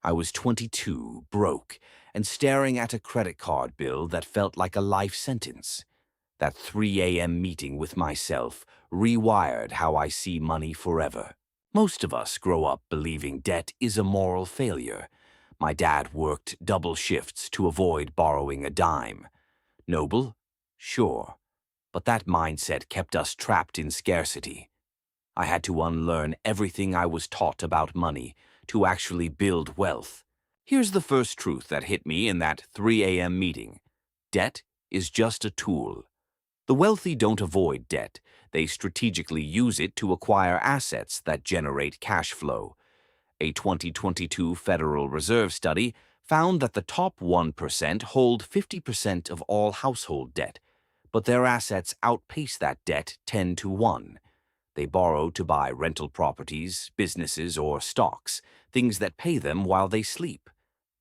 I was 22, broke, and staring at a credit card bill that felt like a life sentence. That 3 a.m. meeting with myself rewired how I see money forever. Most of us grow up believing debt is a moral failure. My dad worked double shifts to avoid borrowing a dime. Noble? Sure. But that mindset kept us trapped in scarcity. I had to unlearn everything I was taught about money to actually build wealth. Here's the first truth that hit me in that 3 a.m. meeting. Debt is just a tool. The wealthy don't avoid debt. They strategically use it to acquire assets that generate cash flow. A 2022 Federal Reserve study found that the top 1% hold 50% of all household debt, but their assets outpace that debt 10 to 1. They borrow to buy rental properties, businesses, or stocks, things that pay them while they sleep.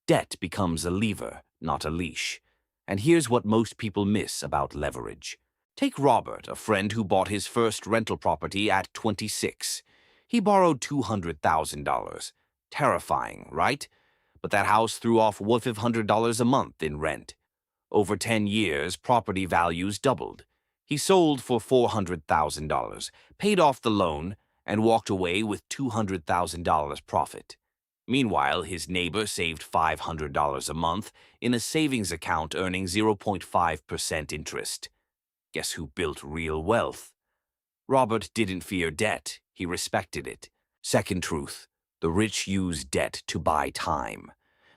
Debt becomes a lever, not a leash. And here's what most people miss about leverage. Take Robert, a friend who bought his first rental property at 26. He borrowed $200,000. Terrifying, right? But that house threw off $1,500 a month in rent. Over 10 years, property values doubled. He sold for $400,000, paid off the loan, and walked away with $200,000 profit. Meanwhile, his neighbor saved $500 a month in a savings account earning 0.5% interest. Guess who built real wealth? Robert didn't fear debt, he respected it. Second truth, the rich use debt to buy time.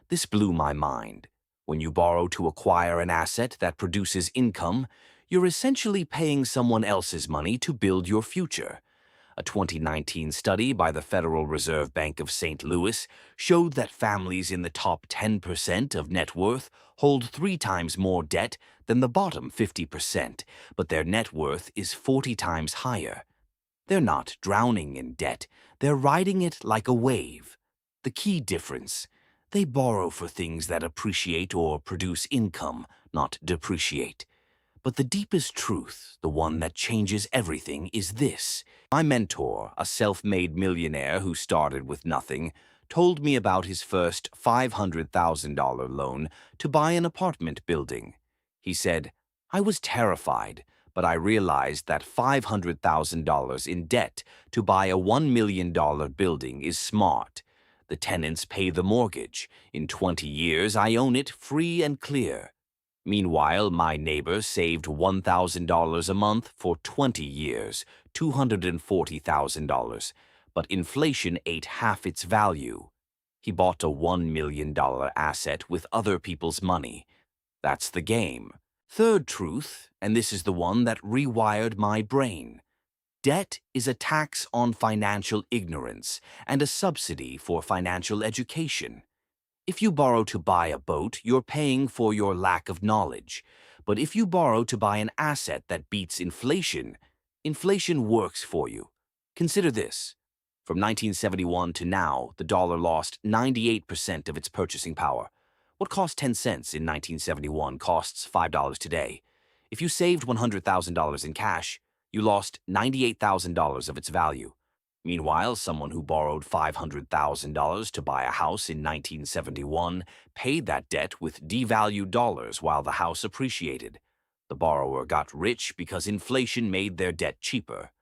This blew my mind. When you borrow to acquire an asset that produces income, you're essentially paying someone else's money to build your future. A 2019 study by the Federal Reserve Bank of St. Louis showed that families in the top 10% of net worth hold 3 times more debt than the bottom 50%, but their net worth is 40 times higher. They're not drowning in debt, they're riding it like a wave. The key difference: they borrow for things that appreciate or produce income, not depreciate. But the deepest truth, the one that changes everything, is this. My mentor, a self-made millionaire who started with nothing, told me about his first $500,000 loan to buy an apartment building. He said, "I was terrified, but I realized that $500,000 in debt to buy a $1 million building is smart. The tenants pay the mortgage. In 20 years, I own it free and clear." Meanwhile, my neighbor saved $1,000 a month for 20 years, $240,000, but inflation ate half its value. He bought a $1 million asset with other people's money. That's the game. Third truth, and this is the one that rewired my brain. Debt is a tax on financial ignorance and a subsidy for financial education. If you borrow to buy a boat, you're paying for your lack of knowledge. But if you borrow to buy an asset that beats inflation, inflation works for you. Consider this. From 1971 to now, the dollar lost 98% of its purchasing power. What cost 10 cents in 1971 costs $5 today. If you saved $100,000 in cash, you lost $98,000 of its value. Meanwhile, someone who borrowed $500,000 to buy a house in 1971 paid that debt with devalued dollars while the house appreciated. The borrower got rich because inflation made their debt cheaper.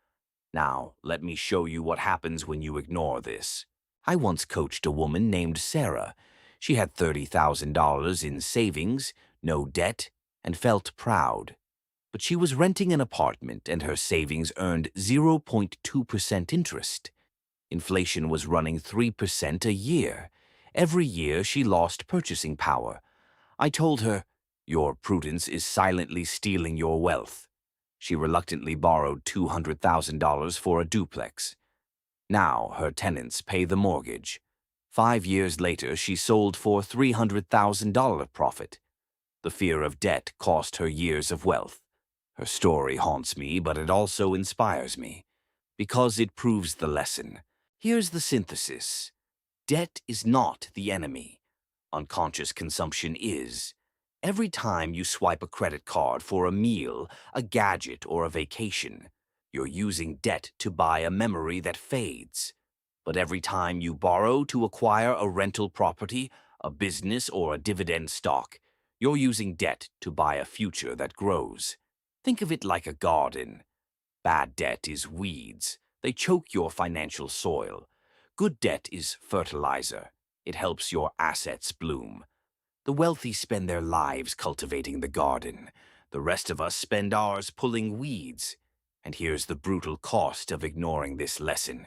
Now, let me show you what happens when you ignore this. I once coached a woman named Sarah. She had $30,000 in savings, no debt, and felt proud. But she was renting an apartment and her savings earned 0.2% interest. Inflation was running 3% a year. Every year she lost purchasing power. I told her, "Your prudence is silently stealing your wealth." She reluctantly borrowed $200,000 for a duplex. Now her tenants pay the mortgage. 5 years later, she sold for $300,000 profit. The fear of debt cost her years of wealth. Her story haunts me, but it also inspires me, because it proves the lesson. Here's the synthesis. Debt is not the enemy. Unconscious consumption is. Every time you swipe a credit card for a meal, a gadget, or a vacation, you're using debt to buy a memory that fades. But every time you borrow to acquire a rental property, a business, or a dividend stock, you're using debt to buy a future that grows. Think of it like a garden. Bad debt is weeds. They choke your financial soil. Good debt is fertilizer. It helps your assets bloom. The wealthy spend their lives cultivating the garden. The rest of us spend ours pulling weeds. And here's the brutal cost of ignoring this lesson.